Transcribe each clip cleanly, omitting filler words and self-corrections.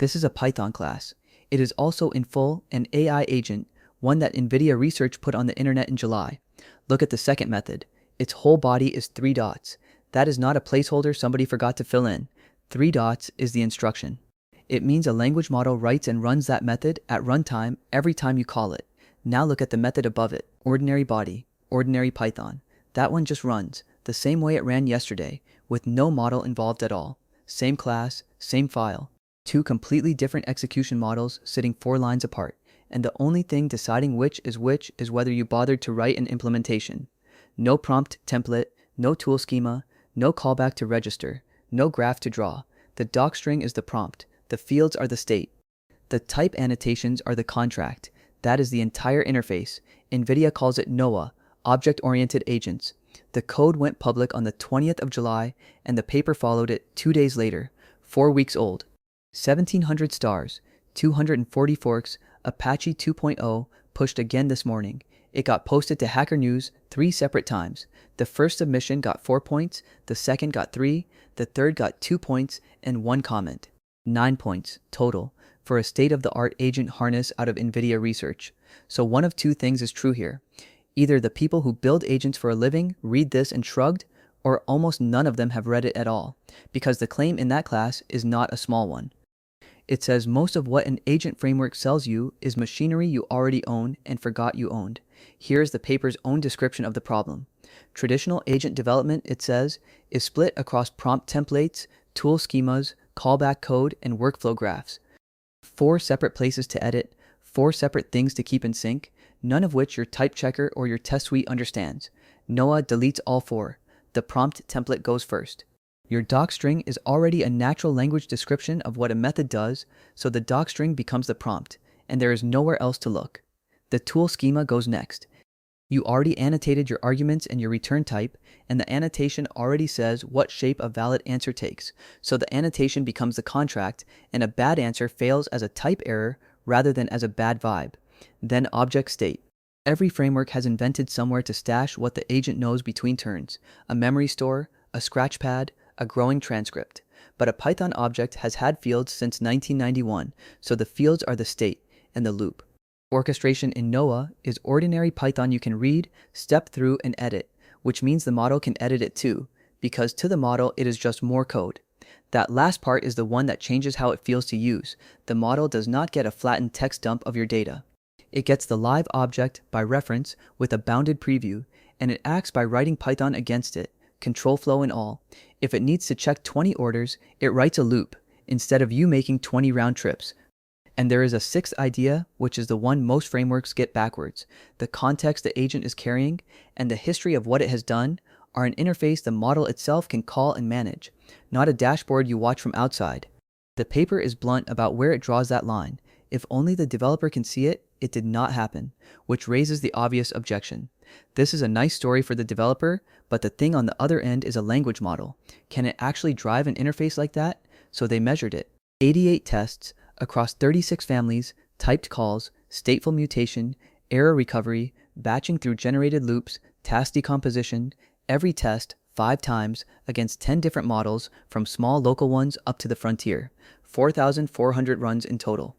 This is a Python class. It is also in full an AI agent, one that NVIDIA Research put on the internet in July. Look at the second method. Its whole body is 3 dots. That is not a placeholder somebody forgot to fill in. 3 dots is the instruction. It means a language model writes and runs that method at runtime every time you call it. Now look at the method above it. Ordinary body, ordinary Python. That one just runs, the same way it ran yesterday, with no model involved at all. Same class, same file. 2 completely different execution models sitting 4 lines apart, and the only thing deciding which is whether you bothered to write an implementation. No prompt template, no tool schema, no callback to register, no graph to draw. The docstring is the prompt. The fields are the state. The type annotations are the contract. That is the entire interface. NVIDIA calls it NOAA, Object-Oriented Agents. The code went public on the 20th of July, and the paper followed it 2 days later, 4 weeks old. 1,700 stars, 240 forks, Apache 2.0 pushed again this morning. It got posted to Hacker News 3 separate times. The first submission got 4 points, the second got 3, the third got 2 points, and 1 comment. 9 points total for a state-of-the-art agent harness out of NVIDIA Research. So one of 2 things is true here. Either the people who build agents for a living read this and shrugged, or almost none of them have read it at all, because the claim in that class is not a small one. It says most of what an agent framework sells you is machinery you already own and forgot you owned. Here's the paper's own description of the problem. Traditional agent development, it says, is split across prompt templates, tool schemas, callback code, and workflow graphs. 4 separate places to edit, 4 separate things to keep in sync, none of which your type checker or your test suite understands. NOAA deletes all 4. The prompt template goes first. Your docstring is already a natural language description of what a method does, so the docstring becomes the prompt, and there is nowhere else to look. The tool schema goes next. You already annotated your arguments and your return type, and the annotation already says what shape a valid answer takes, so the annotation becomes the contract, and a bad answer fails as a type error rather than as a bad vibe. Then object state. Every framework has invented somewhere to stash what the agent knows between turns, a memory store, a scratchpad, a growing transcript. But a Python object has had fields since 1991, so the fields are the state and the loop. Orchestration in NOAA is ordinary Python you can read, step through, and edit, which means the model can edit it too, because to the model it is just more code. That last part is the one that changes how it feels to use. The model does not get a flattened text dump of your data. It gets the live object by reference with a bounded preview, and it acts by writing Python against it, control flow and all. If it needs to check 20 orders, it writes a loop, instead of you making 20 round trips. And there is a 6th idea, which is the one most frameworks get backwards. The context the agent is carrying, and the history of what it has done, are an interface the model itself can call and manage, not a dashboard you watch from outside. The paper is blunt about where it draws that line. If only the developer can see it, it did not happen, which raises the obvious objection. This is a nice story for the developer, but the thing on the other end is a language model. Can it actually drive an interface like that? So they measured it. 88 tests across 36 families, typed calls, stateful mutation, error recovery, batching through generated loops, task decomposition, every test 5 times against 10 different models from small local ones up to the frontier. 4,400 runs in total.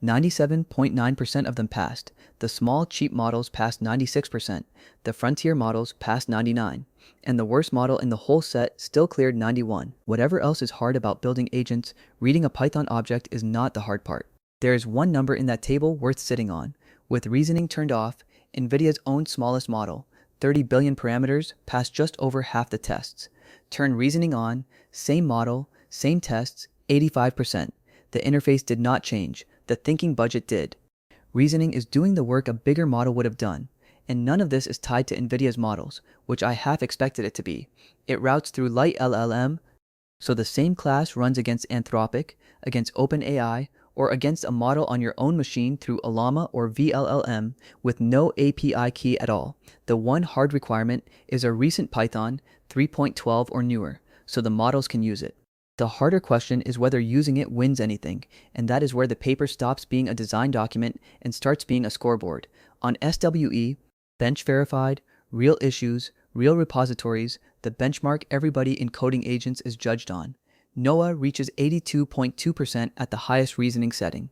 97.9% of them passed. The small, cheap models passed 96%. The frontier models passed 99%. And the worst model in the whole set still cleared 91%. Whatever else is hard about building agents, reading a Python object is not the hard part. There is one number in that table worth sitting on. With reasoning turned off, NVIDIA's own smallest model, 30 billion parameters, passed just over half the tests. Turn reasoning on, same model, same tests, 85%. The interface did not change. The thinking budget did. Reasoning is doing the work a bigger model would have done, and none of this is tied to NVIDIA's models, which I half expected it to be. It routes through light LLM, so the same class runs against Anthropic, against OpenAI, or against a model on your own machine through Llama or VLLM with no API key at all. The one hard requirement is a recent Python 3.12 or newer, so the models can use it. The harder question is whether using it wins anything, and that is where the paper stops being a design document and starts being a scoreboard. On SWE-bench Verified, real issues, real repositories, the benchmark everybody in coding agents is judged on. NOAA reaches 82.2% at the highest reasoning setting.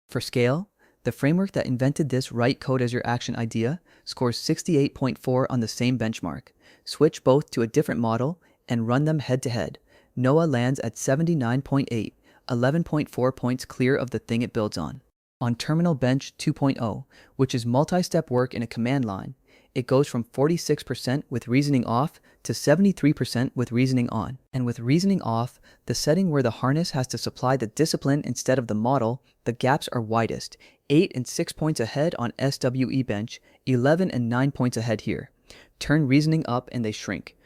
For scale, the framework that invented this write code as your action idea scores 68.4 on the same benchmark. Switch both to a different model and run them head-to-head. NOAA lands at 79.8, 11.4 points clear of the thing it builds on. On Terminal Bench 2.0, which is multi-step work in a command line, it goes from 46% with reasoning off to 73% with reasoning on. And with reasoning off, the setting where the harness has to supply the discipline instead of the model, the gaps are widest, 8 and 6 points ahead on SWE-bench, 11 and 9 points ahead here. Turn reasoning up and they shrink.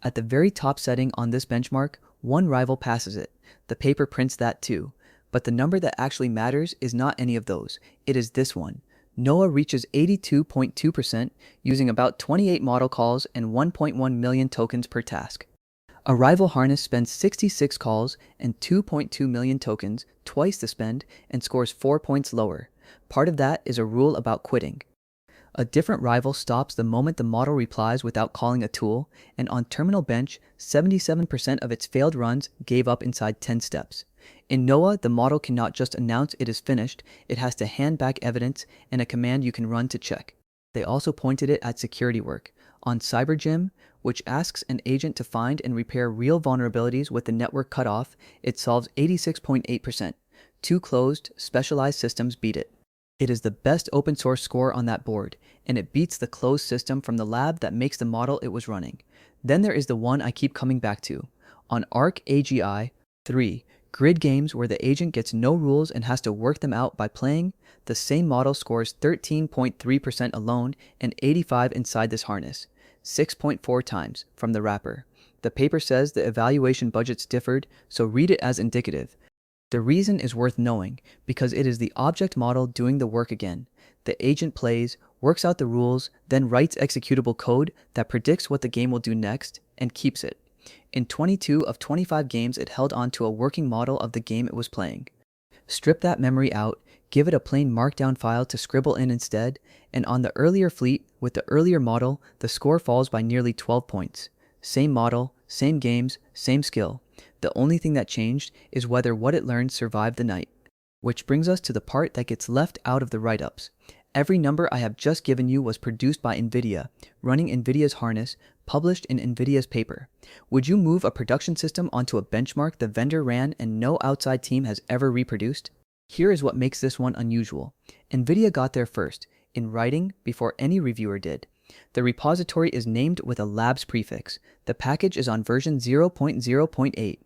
At the very top setting on this benchmark, one rival passes it. The paper prints that too. But the number that actually matters is not any of those. It is this one. NOAA reaches 82.2% using about 28 model calls and 1.1 million tokens per task. A rival harness spends 66 calls and 2.2 million tokens, twice the spend, and scores 4 points lower. Part of that is a rule about quitting. A different rival stops the moment the model replies without calling a tool, and on Terminal Bench, 77% of its failed runs gave up inside 10 steps. In NOAA, the model cannot just announce it is finished, it has to hand back evidence and a command you can run to check. They also pointed it at security work. On CyberGym, which asks an agent to find and repair real vulnerabilities with the network cut off, it solves 86.8%. Two closed, specialized systems beat it. It is the best open source score on that board, and it beats the closed system from the lab that makes the model it was running. Then there is the one I keep coming back to. On arXiv 3, grid games where the agent gets no rules and has to work them out by playing, the same model scores 13.3% alone and 85 inside this harness, 6.4 times from the wrapper. The paper says the evaluation budgets differed, so read it as indicative. The reason is worth knowing, because it is the object model doing the work again. The agent plays, works out the rules, then writes executable code that predicts what the game will do next, and keeps it. In 22 of 25 games, it held on to a working model of the game it was playing. Strip that memory out, give it a plain markdown file to scribble in instead, and on the earlier fleet, with the earlier model, the score falls by nearly 12 points. Same model, same games, same skill. The only thing that changed is whether what it learned survived the night. Which brings us to the part that gets left out of the write-ups. Every number I have just given you was produced by NVIDIA, running NVIDIA's harness, published in NVIDIA's paper. Would you move a production system onto a benchmark the vendor ran and no outside team has ever reproduced? Here is what makes this one unusual. NVIDIA got there first, in writing, before any reviewer did. The repository is named with a labs prefix. The package is on version 0.0.8.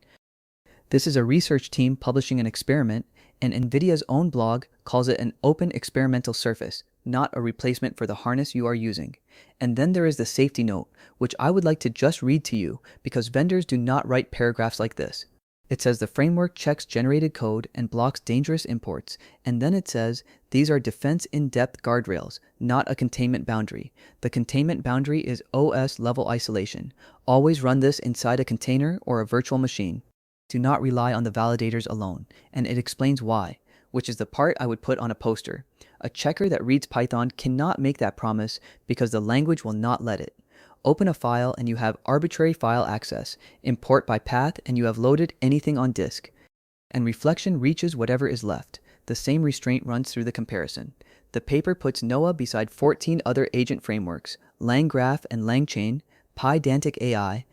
This is a research team publishing an experiment, and NVIDIA's own blog calls it an open experimental surface, not a replacement for the harness you are using. And then there is the safety note, which I would like to just read to you because vendors do not write paragraphs like this. It says the framework checks generated code and blocks dangerous imports, and then it says these are defense in-depth guardrails, not a containment boundary. The containment boundary is OS level isolation. Always run this inside a container or a virtual machine. Do not rely on the validators alone, and it explains why, which is the part I would put on a poster. A checker that reads Python cannot make that promise because the language will not let it. Open a file and you have arbitrary file access, import by path and you have loaded anything on disk. And reflection reaches whatever is left. The same restraint runs through the comparison. The paper puts NOAA beside 14 other agent frameworks, LangGraph and LangChain, PydanticAI,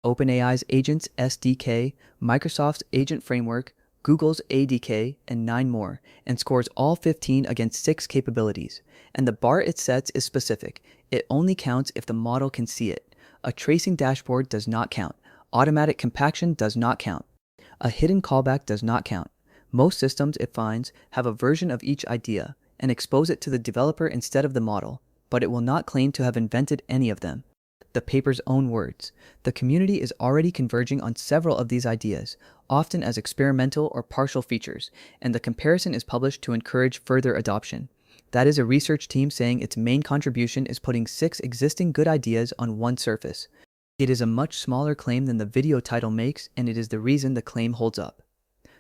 OpenAI's Agents SDK, Microsoft's Agent Framework, Google's ADK, and 9 more, and scores all 15 against 6 capabilities. And the bar it sets is specific. It only counts if the model can see it. A tracing dashboard does not count. Automatic compaction does not count. A hidden callback does not count. Most systems, it finds, have a version of each idea and expose it to the developer instead of the model, but it will not claim to have invented any of them. The paper's own words. The community is already converging on several of these ideas, often as experimental or partial features, and the comparison is published to encourage further adoption. That is a research team saying its main contribution is putting 6 existing good ideas on one surface. It is a much smaller claim than the video title makes, and it is the reason the claim holds up.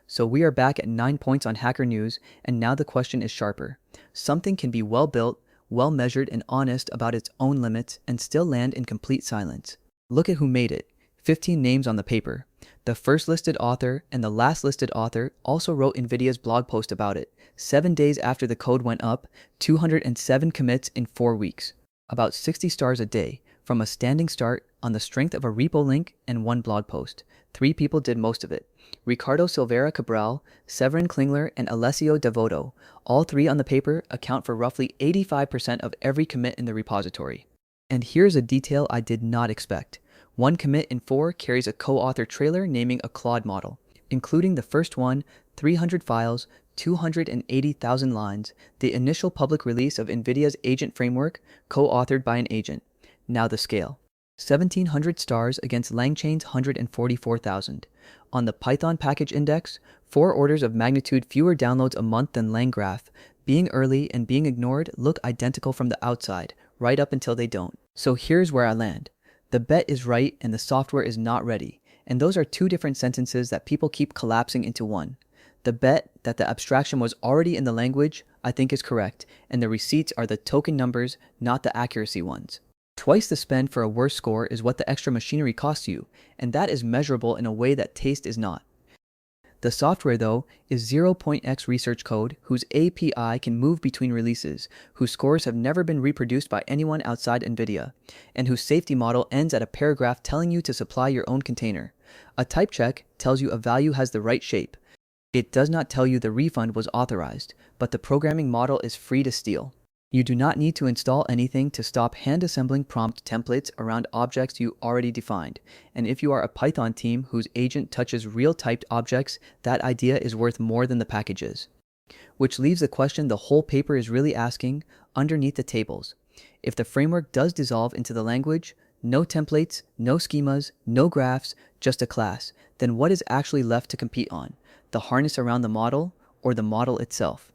So we are back at 9 points on Hacker News, and now the question is sharper. Something can be well built, well measured and honest about its own limits and still land in complete silence. Look at who made it. 15 names on the paper. The first listed author and the last listed author also wrote NVIDIA's blog post about it. 7 days after the code went up, 207 commits in 4 weeks. About 60 stars a day, from a standing start on the strength of a repo link and 1 blog post. 3 people did most of it. Ricardo Silveira Cabral, Severin Klingler, and Alessio Devoto. All 3 on the paper account for roughly 85% of every commit in the repository. And here's a detail I did not expect. 1 commit in 4 carries a co-author trailer naming a Claude model, including the first one, 300 files, 280,000 lines, the initial public release of NVIDIA's agent framework, co-authored by an agent. Now the scale. 1,700 stars against LangChain's 144,000. On the Python package index, 4 orders of magnitude fewer downloads a month than LangGraph. Being early and being ignored look identical from the outside, right up until they don't. So here's where I land. The bet is right and the software is not ready. And those are 2 different sentences that people keep collapsing into one. The bet that the abstraction was already in the language, I think is correct, and the receipts are the token numbers, not the accuracy ones. Twice the spend for a worse score is what the extra machinery costs you, and that is measurable in a way that taste is not. The software, though, is 0.x research code whose API can move between releases, whose scores have never been reproduced by anyone outside NVIDIA, and whose safety model ends at a paragraph telling you to supply your own container. A type check tells you a value has the right shape. It does not tell you the refund was authorized, but the programming model is free to steal. You do not need to install anything to stop hand-assembling prompt templates around objects you already defined. And if you are a Python team whose agent touches real typed objects, that idea is worth more than the packages. Which leaves the question the whole paper is really asking, underneath the tables. If the framework does dissolve into the language, no templates, no schemas, no graphs, just a class, then what is actually left to compete on? The harness around the model, or the model itself?